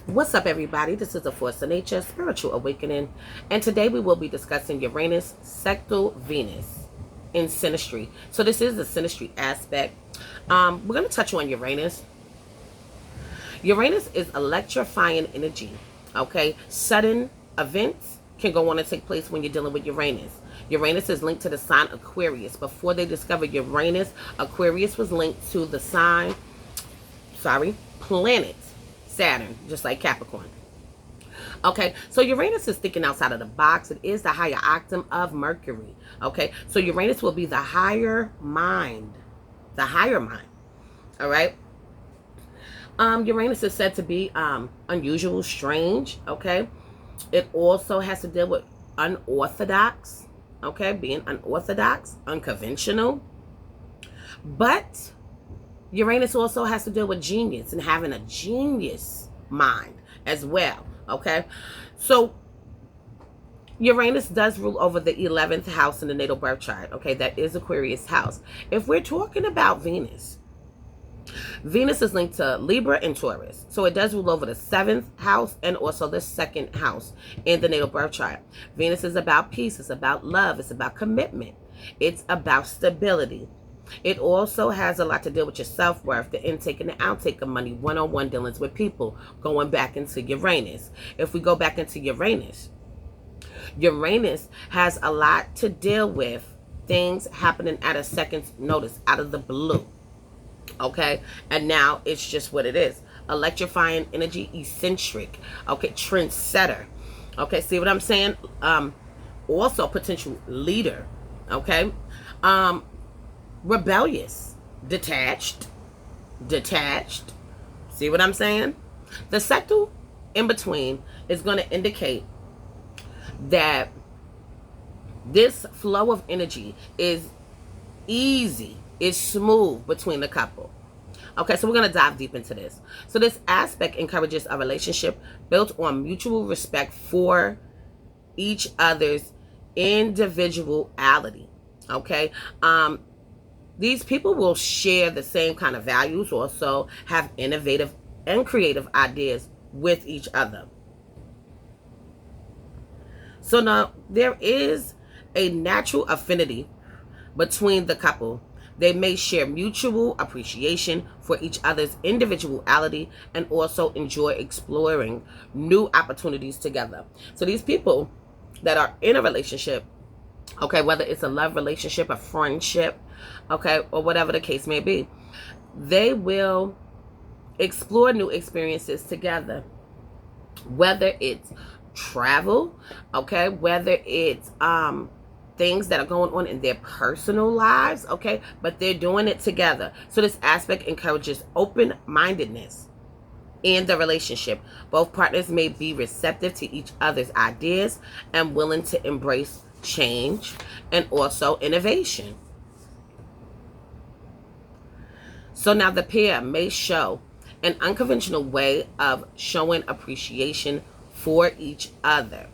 What's up, everybody? This is the Force of Nature, Spiritual Awakening, and today we will be discussing Uranus, Sextile Venus in Synastry. So this is the Synastry aspect. We're going to touch on Uranus. Uranus is electrifying energy, okay? Sudden events can go on and take place when you're dealing with Uranus. Uranus is linked to the sign Aquarius. Before they discovered Uranus, Aquarius was linked to the planet Saturn, just like Capricorn. Okay, so Uranus is thinking outside of the box. It is the higher octave of Mercury. Okay, so Uranus will be the higher mind. The higher mind. All right. Uranus is said to be unusual, strange. Okay, it also has to deal with unorthodox. Okay, being unorthodox, unconventional. But Uranus also has to deal with genius and having a genius mind as well. Okay, so Uranus does rule over the 11th house in the natal birth chart. Okay, that is Aquarius house. If we're talking about Venus, Venus is linked to Libra and Taurus. So it does rule over the 7th house and also the 2nd house in the natal birth chart. Venus is about peace. It's about love. It's about commitment. It's about stability. It also has a lot to deal with your self-worth, the intake and the outtake of money, one-on-one dealings with people, going back into Uranus. If we go back into Uranus, Uranus has a lot to deal with things happening at a second's notice, out of the blue. Okay, and now it's just what it is. Electrifying energy, eccentric. Okay, trendsetter. Okay, see what I'm saying? Also potential leader. Okay, rebellious, detached. See what I'm saying? The sextile in between is going to indicate that this flow of energy is easy, is smooth between the couple. Okay, so we're going to dive deep into this. So this aspect encourages a relationship built on mutual respect for each other's individuality. Okay, these people will share the same kind of values, also have innovative and creative ideas with each other. So now there is a natural affinity between the couple. They may share mutual appreciation for each other's individuality and also enjoy exploring new opportunities together. So these people that are in a relationship, okay, whether it's a love relationship, a friendship, okay, or whatever the case may be, they will explore new experiences together. Whether it's travel, okay, whether it's things that are going on in their personal lives, okay, but they're doing it together. So this aspect encourages open-mindedness in the relationship. Both partners may be receptive to each other's ideas and willing to embrace change and also innovation. So now the pair may show an unconventional way of showing appreciation for each other.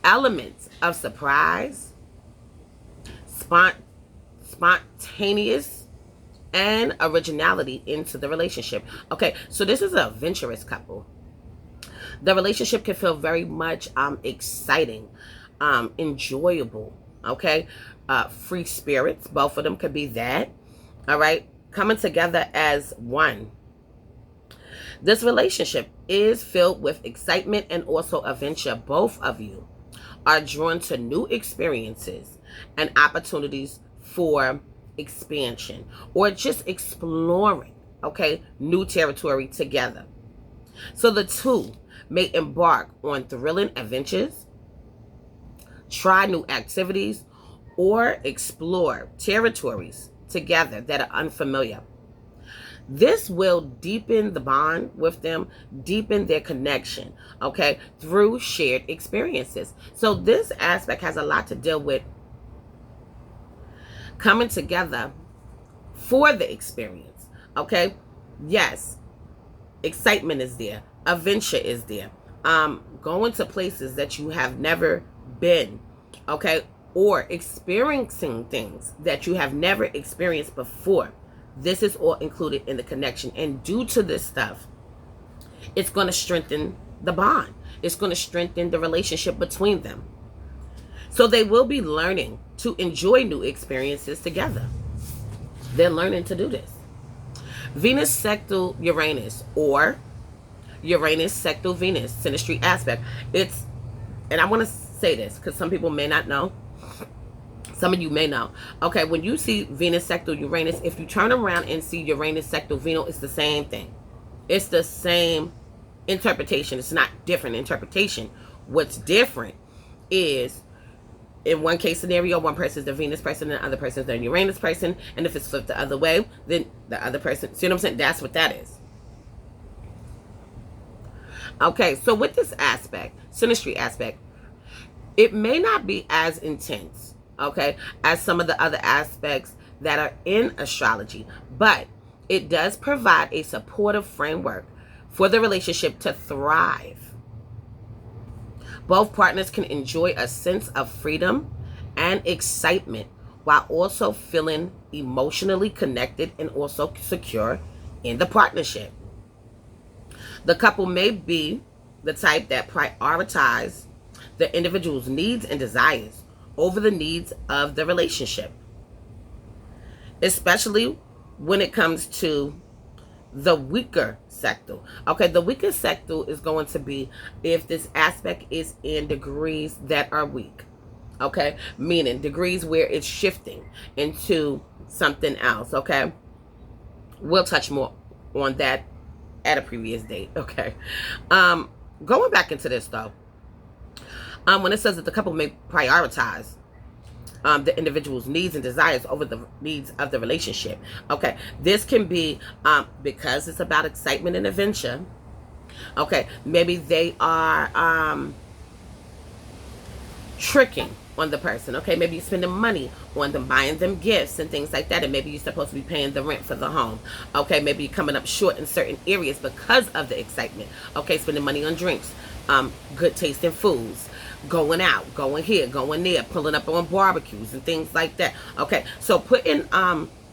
Elements of surprise, spontaneous, and originality into the relationship. Okay, so this is a adventurous couple. The relationship can feel very much exciting, enjoyable, okay? Free spirits, both of them could be that, all right? Coming together as one. This relationship is filled with excitement and also adventure. Both of you are drawn to new experiences and opportunities for expansion or just exploring, okay, new territory together. So the two may embark on thrilling adventures, try new activities, or explore territories together that are unfamiliar. This will deepen the bond with them, deepen their connection, okay, through shared experiences. So this aspect has a lot to deal with coming together for the experience, okay? Yes, excitement is there, adventure is there, going to places that you have never been, okay, or experiencing things that you have never experienced before. This is all included in the connection. And due to this stuff, It's going to strengthen the bond. It's going to strengthen the relationship between them. So they will be learning to enjoy new experiences together. They're learning to do this. Venus sextile Uranus, or Uranus sextile Venus, Synasty aspect. It's, and I want to say this because some people may not know. Some of you may know. Okay, when you see Venus sextile Uranus, if you turn around and see Uranus sextile Venus, it's the same thing. It's the same interpretation. It's not different interpretation. What's different is, in one case scenario, one person is the Venus person and the other person is the Uranus person. And if it's flipped the other way, then the other person, see what I'm saying? That's what that is. Okay, so with this aspect, Synastry aspect, it may not be as intense, okay, as some of the other aspects that are in astrology, but it does provide a supportive framework for the relationship to thrive. Both partners can enjoy a sense of freedom and excitement while also feeling emotionally connected and also secure in the partnership. The couple may be the type that prioritize the individual's needs and desires over the needs of the relationship, especially when it comes to the weaker sextile. Okay, the weaker sextile is going to be if this aspect is in degrees that are weak. Okay, meaning degrees where it's shifting into something else. Okay, we'll touch more on that at a previous date. Okay, going back into this though, when it says that the couple may prioritize the individual's needs and desires over the needs of the relationship. Okay, this can be because it's about excitement and adventure. Okay, maybe they are tricking on the person. Okay, maybe you're spending money on them, buying them gifts and things like that, and maybe you're supposed to be paying the rent for the home. Okay, maybe you're coming up short in certain areas because of the excitement. Okay, spending money on drinks, good tasting foods, going out, going here, going there, pulling up on barbecues and things like that. Okay, so put in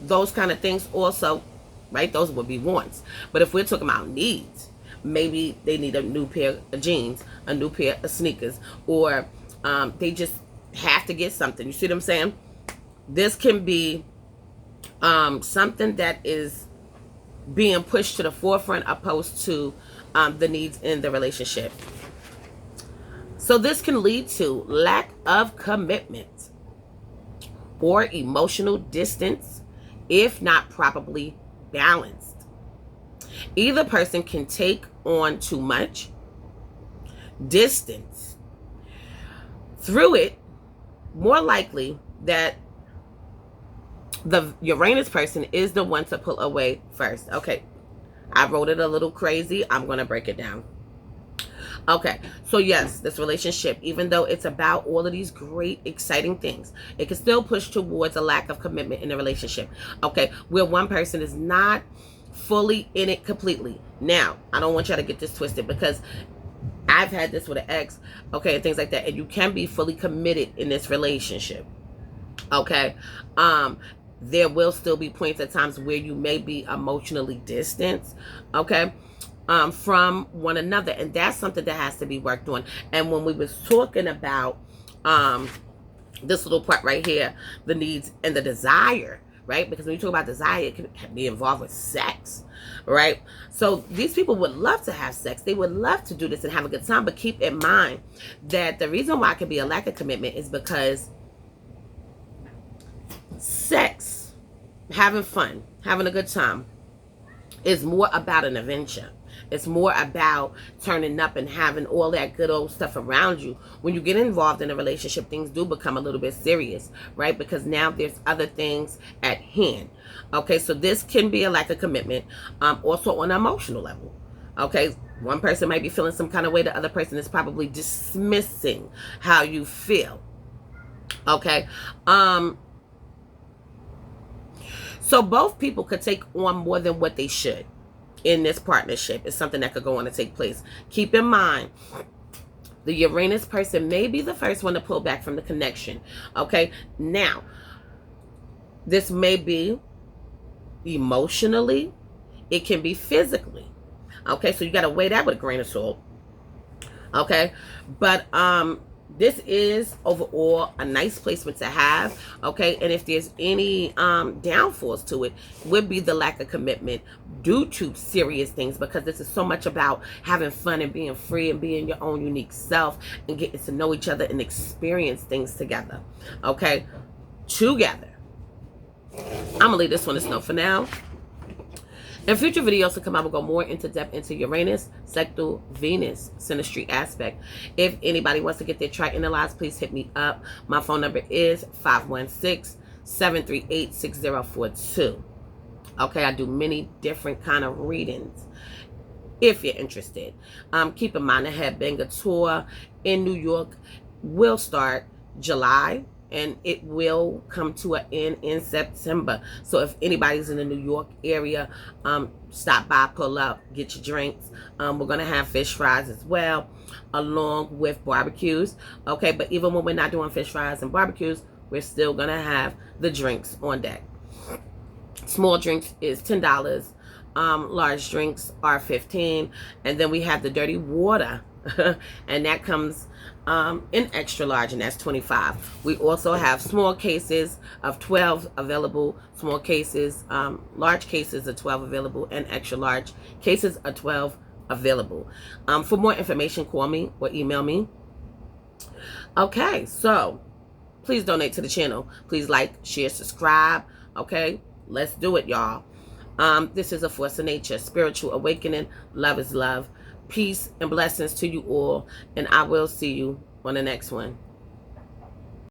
those kind of things also, right? Those would be wants. But if we're talking about needs, maybe they need a new pair of jeans, a new pair of sneakers, or they just have to get something. You see what I'm saying? This can be something that is being pushed to the forefront opposed to the needs in the relationship. So this can lead to lack of commitment or emotional distance if not properly balanced. Either person can take on too much distance. Through it, more likely that the Uranus person is the one to pull away first. Okay, I wrote it a little crazy. I'm going to break it down. Okay, so yes, this relationship, even though it's about all of these great, exciting things, it can still push towards a lack of commitment in the relationship. Okay, where one person is not fully in it completely. Now, I don't want y'all to get this twisted because I've had this with an ex, okay, and things like that, and you can be fully committed in this relationship. Okay, there will still be points at times where you may be emotionally distanced. Okay. From one another, and that's something that has to be worked on. And when we was talking about this little part right here, the needs and the desire, right? Because when you talk about desire, it can be involved with sex, right? So these people would love to have sex. They would love to do this and have a good time, but keep in mind that the reason why it could be a lack of commitment is because sex, having fun, having a good time, is more about an adventure. It's more about turning up and having all that good old stuff around you. When you get involved in a relationship, things do become a little bit serious, right? Because now there's other things at hand. Okay, so this can be a lack of commitment, also on an emotional level. Okay, one person might be feeling some kind of way. The other person is probably dismissing how you feel. Okay, so both people could take on more than what they should in this partnership. Is something that could go on to take place. Keep in mind, the Uranus person may be the first one to pull back from the connection. Okay, now, this may be emotionally, it can be physically. Okay, so you got to weigh that with a grain of salt. Okay, but this is overall a nice placement to have. Okay, and if there's any downfalls to it, would be the lack of commitment due to serious things, because this is so much about having fun and being free and being your own unique self and getting to know each other and experience things together. Okay, together. I'm gonna leave this one as no for now. In future videos to come, I will go more into depth into Uranus, Sextile, Venus, Synasty aspect. If anybody wants to get their chart analyzed, please hit me up. My phone number is 516-738-6042. Okay, I do many different kind of readings if you're interested. Keep in mind the Headbanger Tour in New York will start July, and it will come to an end in September. So if anybody's in the New York area, stop by, pull up, get your drinks. We're going to have fish fries as well, along with barbecues. Okay, but even when we're not doing fish fries and barbecues, we're still going to have the drinks on deck. Small drinks is $10. Large drinks are $15. And then we have the dirty water. And that comes in extra large, and that's $25. We also have small cases of 12 available. Small cases, large cases of 12 available, and extra large cases of 12 available. For more information, call me or email me. Okay, so please donate to the channel. Please like, share, subscribe. Okay, let's do it, y'all. This is a force of nature, spiritual awakening. Love is love. Peace and blessings to you all, and I will see you on the next one.